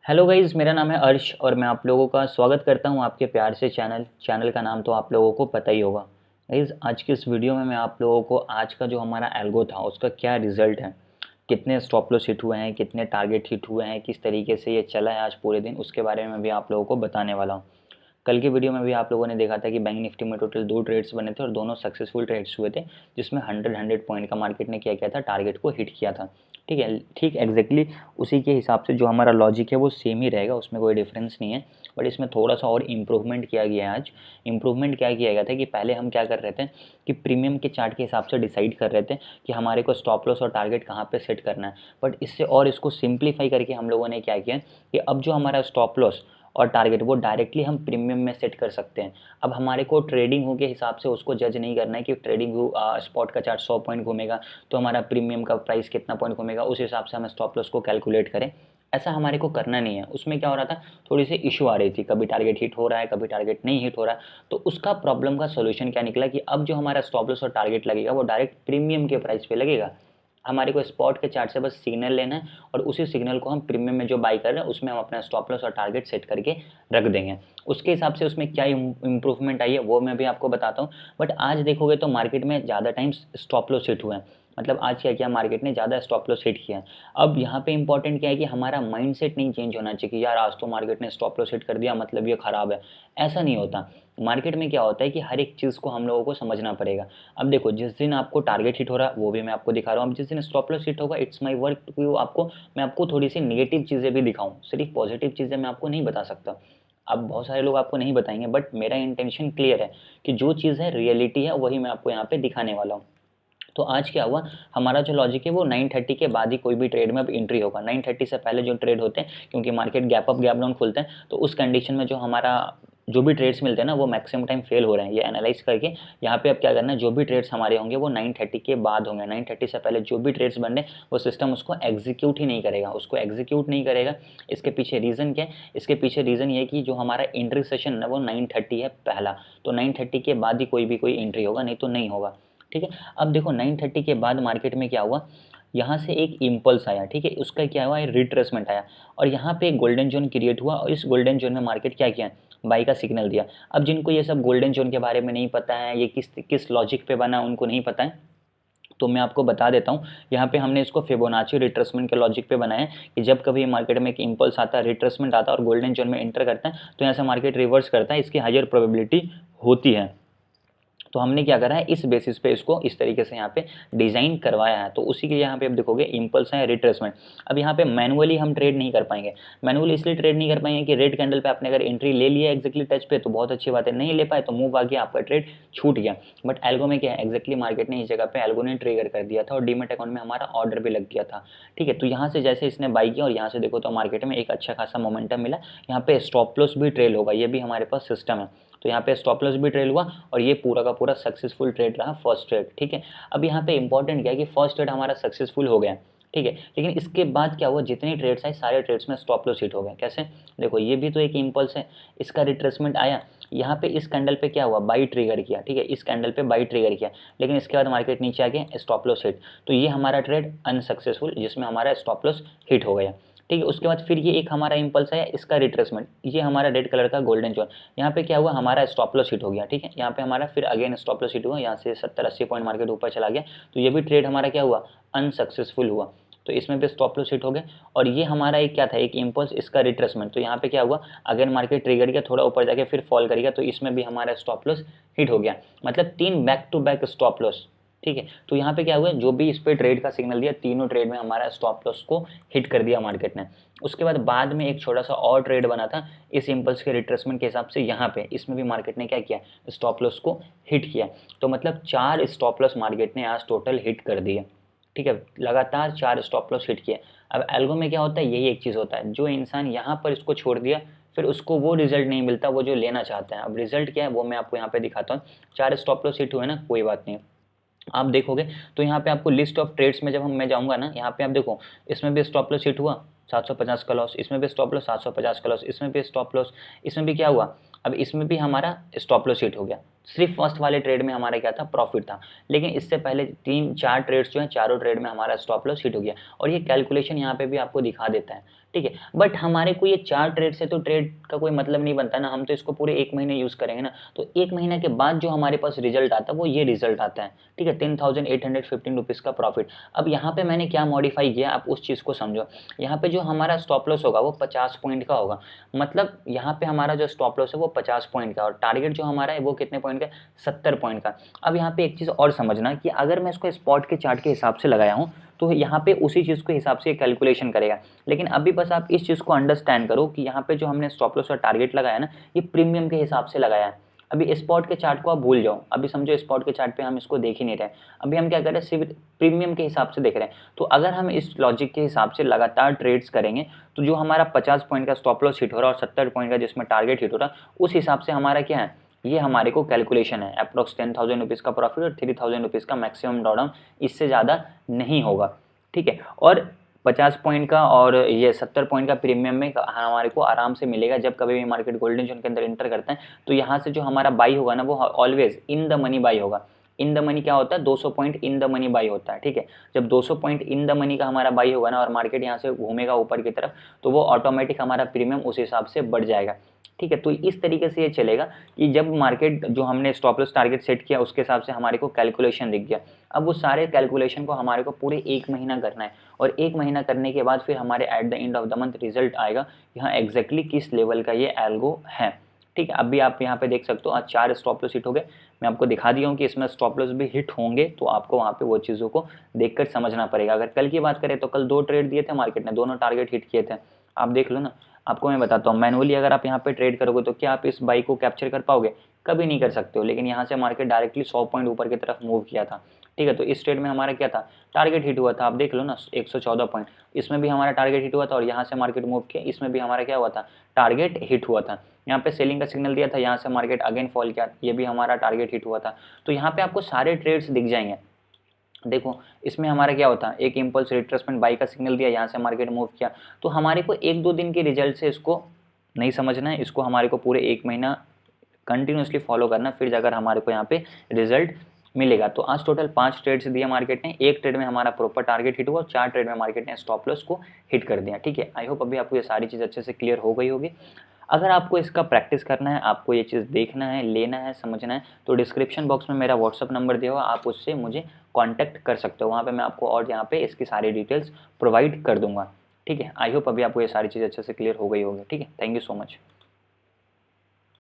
Hello guys, मेरा नाम है अर्श और मैं आप लोगों का स्वागत करता हूं आपके प्यार से चैनल का नाम तो आप लोगों को पता ही होगा। गाइज़, आज की इस वीडियो में मैं आप लोगों को आज का जो हमारा एल्गो था उसका क्या रिज़ल्ट है, कितने स्टॉप लॉस हिट हुए हैं, कितने टारगेट हिट हुए हैं, किस तरीके से ये चला है आज पूरे दिन, उसके बारे में भी आप लोगों को बताने वाला हूँ। कल की वीडियो में भी आप लोगों ने देखा था कि बैंक निफ्टी में टोटल 2 ट्रेड्स बने थे और दोनों सक्सेसफुल ट्रेड्स हुए थे, जिसमें 100 पॉइंट का मार्केट ने क्या किया था, टारगेट को हिट किया था। ठीक है, ठीक एग्जैक्टली उसी के हिसाब से जो हमारा लॉजिक है वो सेम ही रहेगा, उसमें कोई डिफरेंस नहीं है। बट इसमें थोड़ा सा और इम्प्रूवमेंट किया गया है। आज इम्प्रूवमेंट क्या किया गया था कि पहले हम क्या कर रहे थे कि प्रीमियम के चार्ट के हिसाब से डिसाइड कर रहे थे कि हमारे को स्टॉप लॉस और टारगेट कहाँ पे सेट करना है। बट इससे और इसको सिंप्लीफाई करके हम लोगों ने क्या किया कि अब जो हमारा स्टॉप लॉस और टारगेट वो डायरेक्टली हम प्रीमियम में सेट कर सकते हैं। अब हमारे को ट्रेडिंग व्यू के हिसाब से उसको जज नहीं करना है कि ट्रेडिंग व्यू स्पॉट का चार्ट 100 पॉइंट घूमेगा तो हमारा प्रीमियम का प्राइस कितना पॉइंट घूमेगा, उस हिसाब से हम स्टॉप लॉस को कैलकुलेट करें। ऐसा हमारे को करना नहीं है। उसमें क्या हो रहा था, थोड़ी सी इशू आ रही थी, कभी टारगेट हिट हो रहा है, कभी टारगेट नहीं हिट हो रहा है। तो उसका प्रॉब्लम का सोल्यूशन क्या निकला कि अब जो हमारा स्टॉप लॉस और टारगेट लगेगा वो डायरेक्ट प्रीमियम के प्राइस पे लगेगा। हमारे को स्पॉट के चार्ट से बस सिग्नल लेना है और उसी सिग्नल को हम प्रीमियम में जो बाई कर रहे हैं उसमें हम अपना स्टॉप लॉस और टारगेट सेट करके रख देंगे। उसके हिसाब से उसमें क्या इंप्रूवमेंट आई है वो मैं भी आपको बताता हूँ। बट आज देखोगे तो मार्केट में ज़्यादा टाइम स्टॉप लॉस हिट हुए हैं। मतलब आज क्या किया, मार्केट ने ज़्यादा स्टॉप लॉस हिट किया है। अब यहाँ पे इंपॉर्टेंट क्या है कि हमारा माइंडसेट नहीं चेंज होना चाहिए कि यार आज तो मार्केट ने स्टॉप लॉस हिट कर दिया मतलब ये ख़राब है। ऐसा नहीं होता। मार्केट में क्या होता है कि हर एक चीज़ को हम लोगों को समझना पड़ेगा। अब देखो, जिस दिन आपको टारगेट हिट हो रहा है वो भी मैं आपको दिखा रहा हूँ। अब जिस दिन स्टॉप लॉस हिट होगा, इट्स माय वर्क टू आपको, मैं आपको थोड़ी सी नेगेटिव चीज़ें भी दिखाऊँ, सिर्फ पॉजिटिव चीज़ें मैं आपको नहीं बता सकता। अब बहुत सारे लोग आपको नहीं बताएंगे बट मेरा इंटेंशन क्लियर है कि जो चीज़ है रियलिटी है वही मैं आपको यहाँ पे दिखाने वाला हूँ। तो आज क्या हुआ, हमारा जो लॉजिक है वो 9:30 के बाद ही कोई भी ट्रेड में अब एंट्री होगा। 9:30 से पहले जो ट्रेड होते हैं, क्योंकि market gap up gap down खुलते हैं, तो उस कंडीशन में जो हमारा जो भी ट्रेड्स मिलते हैं ना वो मैक्सिमम टाइम फेल हो रहे हैं। ये एनालाइज करके यहाँ पे अब क्या करना है, जो भी ट्रेड्स हमारे होंगे वो 9:30 के बाद होंगे। 9:30 से पहले जो भी ट्रेड्स बन रहे हैं वो सिस्टम उसको एग्जीक्यूट ही नहीं करेगा, उसको एग्जीक्यूट नहीं करेगा। इसके पीछे रीज़न क्या है, इसके पीछे रीज़न ये कि जो हमारा एंट्री सेशन है वो 9:30 है पहला, तो 9:30 के बाद ही कोई एंट्री होगा, नहीं तो नहीं होगा। ठीक है। अब देखो 9:30 के बाद मार्केट में क्या हुआ, यहाँ से एक इम्पल्स आया। ठीक है, उसका क्या हुआ, रिट्रेसमेंट आया और यहाँ पे एक गोल्डन जोन क्रिएट हुआ और इस गोल्डन जोन में मार्केट क्या किया, बाई का सिग्नल दिया। अब जिनको ये सब गोल्डन जोन के बारे में नहीं पता है, ये किस किस लॉजिक पे बना उनको नहीं पता है, तो मैं आपको बता देता हूँ। यहाँ पे हमने इसको फिबोनाची रिट्रेसमेंट के लॉजिक पे बनाया है कि जब कभी मार्केट में एक इम्पल्स आता है, रिट्रेसमेंट आता है और गोल्डन जोन में एंटर करता है तो यहाँ से मार्केट रिवर्स करता है, इसकी हायर प्रोबेबिलिटी होती है। तो हमने क्या करा है, इस बेसिस पे इसको इस तरीके से यहाँ पे डिज़ाइन करवाया है। तो उसी के यहाँ पे आप देखोगे इम्पल्स है, रिट्रेसमेंट। अब यहाँ पे मैनुअली हम ट्रेड नहीं कर पाएंगे। मैनुअली इसलिए ट्रेड नहीं कर पाएंगे कि रेड कैंडल पे आपने अगर एंट्री ले लिया एक्जैक्टली टच पे तो बहुत अच्छी बात है, नहीं ले पाए तो मूव आ गया, आपका ट्रेड छूट गया। बट एल्गो में क्या है, एक्जैक्टली मार्केट ने इस जगह पे एल्गो ने ट्रिगर कर दिया था और डीमेट अकाउंट में हमारा ऑर्डर भी लग गया था। ठीक है, तो यहाँ से जैसे इसने बाई किया और यहाँ से देखो तो मार्केट में एक अच्छा खासा मोमेंटम मिला। यहाँ पे स्टॉप लॉस भी ट्रेल होगा, ये भी हमारे पास सिस्टम है। तो यहाँ पे स्टॉप लॉस भी ट्रेल हुआ और ये पूरा का पूरा सक्सेसफुल ट्रेड रहा, फर्स्ट ट्रेड। ठीक है, अब यहाँ पे इंपॉर्टेंट क्या है कि फर्स्ट ट्रेड हमारा सक्सेसफुल हो गया। ठीक है, लेकिन इसके बाद क्या हुआ, जितने ट्रेड्स आए सारे ट्रेड्स में स्टॉप लॉस हिट हो गए। कैसे, देखो ये भी तो एक इम्पल्स है, इसका रिट्रेसमेंट आया, यहाँ पे इस कैंडल पे क्या हुआ, बाई ट्रिगर किया। ठीक है, इस कैंडल पे बाई ट्रिगर किया, लेकिन इसके बाद मार्केट नीचे आ गया, स्टॉप लॉस हिट। तो ये हमारा ट्रेड अनसक्सेसफुल, जिसमें हमारा स्टॉप लॉस हिट हो गया। ठीक है, उसके बाद फिर ये एक हमारा इम्पल्स है, इसका रिट्रेसमेंट, ये हमारा रेड कलर का गोल्डन जोन, यहाँ पे क्या हुआ, हमारा स्टॉप लॉस हिट हो गया। ठीक है, यहाँ पे हमारा फिर अगेन स्टॉप लॉस हिट हुआ, यहाँ से 70-80 पॉइंट मार्केट ऊपर चला गया। तो ये भी ट्रेड हमारा क्या हुआ, अनसक्सेसफुल हुआ। तो इसमें भी स्टॉप लॉस हिट हो गए और ये हमारा एक क्या था, एक इम्पल्स, इसका रिट्रेसमेंट। तो यहाँ पे क्या हुआ, अगेन मार्केट ट्रिगर किया, थोड़ा ऊपर जाके फिर फॉल करेगा, तो इसमें भी हमारा स्टॉप लॉस हिट हो गया। मतलब 3 back to back stop loss. ठीक है, तो यहाँ पे क्या हुआ, जो भी इस पे ट्रेड का सिग्नल दिया, तीनों ट्रेड में हमारा स्टॉप लॉस को हिट कर दिया मार्केट ने। उसके बाद में एक छोटा सा और ट्रेड बना था इस इम्पल्स के रिट्रेसमेंट के हिसाब से, यहाँ पे इसमें भी मार्केट ने क्या किया, स्टॉप लॉस को हिट किया। तो मतलब 4 स्टॉप लॉस मार्केट ने आज टोटल हिट कर दिए। ठीक है, लगातार 4 स्टॉप लॉस हिट किए। अब एल्गो में क्या होता है, यही एक चीज़ होता है, जो इंसान यहाँ पर इसको छोड़ दिया फिर उसको वो रिजल्ट नहीं मिलता वो जो लेना चाहता है। अब रिजल्ट क्या है वो मैं आपको यहाँ पे दिखाता हूँ। 4 स्टॉप लॉस हिट हुए ना, कोई बात नहीं, आप देखोगे तो यहाँ पे आपको लिस्ट ऑफ ट्रेड्स में जब मैं जाऊँगा ना, यहाँ पे आप देखो इसमें भी स्टॉप लॉस हिट हुआ 750 का लॉस, इसमें भी स्टॉप लॉस 750 का लॉस, इसमें भी स्टॉप लॉस, इसमें भी क्या हुआ अब इसमें भी हमारा स्टॉप लॉस हिट हो गया। सिर्फ फर्स्ट वाले ट्रेड में हमारा क्या था, प्रॉफिट था, लेकिन इससे पहले 3-4 ट्रेड्स जो हैं, चारों ट्रेड में हमारा स्टॉप लॉस हिट हो गया। और ये कैलकुलेशन यहाँ पे भी आपको दिखा देता है, ठीक है। बट हमारे को ये 4 ट्रेड से तो ट्रेड का कोई मतलब नहीं बनता ना, हम तो इसको पूरे 1 महीने यूज़ करेंगे ना। तो 1 महीने के बाद जो हमारे पास रिजल्ट आता है वो ये रिजल्ट आता है, ठीक है, 10,815 रुपीज़ का प्रॉफिट। अब यहाँ पे मैंने क्या मॉडिफाई किया, आप उस चीज़ को समझो। यहाँ पे जो हमारा स्टॉप लॉस होगा वो 50 पॉइंट का होगा, मतलब यहाँ पे हमारा जो स्टॉप लॉस है वो 50 पॉइंट का, और टारगेट जो हमारा है वो कितने पॉइंट का, 70 पॉइंट का। अब यहाँ पे एक चीज़ और समझना कि अगर मैं इसको स्पॉट के चार्ट के हिसाब से लगाया हूँ तो यहाँ पे उसी चीज़ के हिसाब से कैलकुलेशन करेगा। लेकिन अभी बस आप इस चीज़ को अंडरस्टैंड करो कि यहाँ पे जो हमने स्टॉप लॉस और टारगेट लगाया ना, ये प्रीमियम के हिसाब से लगाया है। अभी स्पॉट के चार्ट को आप भूल जाओ, अभी समझो स्पॉट के चार्ट पे हम इसको देख ही नहीं रहे, अभी हम क्या कर रहे हैं, सिर्फ प्रीमियम के हिसाब से देख रहे हैं। तो अगर हम इस लॉजिक के हिसाब से लगातार ट्रेड्स करेंगे तो जो हमारा 50 पॉइंट का स्टॉप लॉस हिट हो रहा है और 70 पॉइंट का जिसमें टारगेट हिट हो रहा है, उस हिसाब से हमारा क्या है, ये हमारे को कैलकुलेशन है। अप्रॉक्स 10,000 रुपीज़ का प्रॉफिट और 3,000 रुपीज़ का मैक्सिमम ड्रॉडाउन, इससे ज़्यादा नहीं होगा, ठीक है। और 50 पॉइंट का और ये 70 पॉइंट का प्रीमियम में हमारे को आराम से मिलेगा। जब कभी भी मार्केट गोल्डन जोन के अंदर इंटर करते हैं तो यहाँ से जो हमारा बाई होगा ना, वो always in the money by होगा। इन द मनी क्या होता है, 200 point in the money by होता है, ठीक है। जब 200 पॉइंट इन द मनी का हमारा बाई होगा ना और मार्केट यहाँ से घूमेगा ऊपर की तरफ, तो वो ऑटोमेटिक हमारा प्रीमियम उस हिसाब से बढ़ जाएगा, ठीक है। तो इस तरीके से ये चलेगा कि जब मार्केट जो हमने स्टॉप लॉस टारगेट सेट किया उसके हिसाब से हमारे को कैलकुलेशन दिख गया। अब वो सारे कैलकुलेशन को हमारे को पूरे 1 महीना करना है, और 1 महीना करने के बाद फिर हमारे at the end of the month result आएगा, यहाँ एग्जैक्टली किस लेवल का ये एल्गो है, ठीक है। अभी आप यहाँ पे देख सकते हो, आज 4 स्टॉप लॉस हिट हो गए। मैं आपको दिखा दिया हूँ कि इसमें स्टॉप लॉस भी हिट होंगे, तो आपको वहाँ पे वो चीज़ों को देखकर समझना पड़ेगा। अगर कल की बात करें तो कल 2 ट्रेड दिए थे मार्केट ने, दोनों टारगेट हिट किए थे, आप देख लो ना। आपको मैं बताता हूँ, मैनुअली अगर आप यहाँ पे ट्रेड करोगे तो क्या आप इस बाई को कैप्चर कर पाओगे, कभी नहीं कर सकते हो। लेकिन यहाँ से मार्केट डायरेक्टली 100 पॉइंट ऊपर की तरफ मूव किया था, ठीक है। तो इस ट्रेड में हमारा क्या था, टारगेट हिट हुआ था, आप देख लो ना, 114 पॉइंट। इसमें भी हमारा टारगेट हिट हुआ था और यहाँ से मार्केट मूव किया, इसमें भी हमारा क्या हुआ था, टारगेट हिट हुआ था। यहाँ पे सेलिंग का सिग्नल दिया था, यहाँ से मार्केट अगेन फॉल किया, ये भी हमारा टारगेट हिट हुआ था। तो यहाँ पे आपको सारे ट्रेड्स दिख जाएंगे। देखो इसमें हमारा क्या होता है, एक इम्पल्स रिट्रेसमेंट बाई का सिग्नल दिया, यहाँ से मार्केट मूव किया। तो हमारे को 1-2 दिन के रिजल्ट से इसको नहीं समझना है, इसको हमारे को पूरे 1 महीना कंटिन्यूसली फॉलो करना, फिर जाकर हमारे को यहाँ पे रिजल्ट मिलेगा। तो आज टोटल 5 ट्रेड्स दिया मार्केट ने, 1 ट्रेड में हमारा प्रॉपर टारगेट हिट हुआ और 4 ट्रेड में मार्केट ने स्टॉप लॉस को हिट कर दिया, ठीक है। आई होप अभी आपको ये सारी चीज़ अच्छे से क्लियर हो गई होगी। अगर आपको इसका प्रैक्टिस करना है, आपको ये चीज़ देखना है, लेना है, समझना है, तो डिस्क्रिप्शन बॉक्स में मेरा व्हाट्सअप नंबर दिया हुआ, आप उससे मुझे कॉन्टैक्ट कर सकते हो। वहाँ पे मैं आपको और यहाँ पे इसकी सारी डिटेल्स प्रोवाइड कर दूंगा, ठीक है। आई होप अभी आपको ये सारी चीज़ अच्छे से क्लियर हो गई होगी, ठीक है। Thank you so much.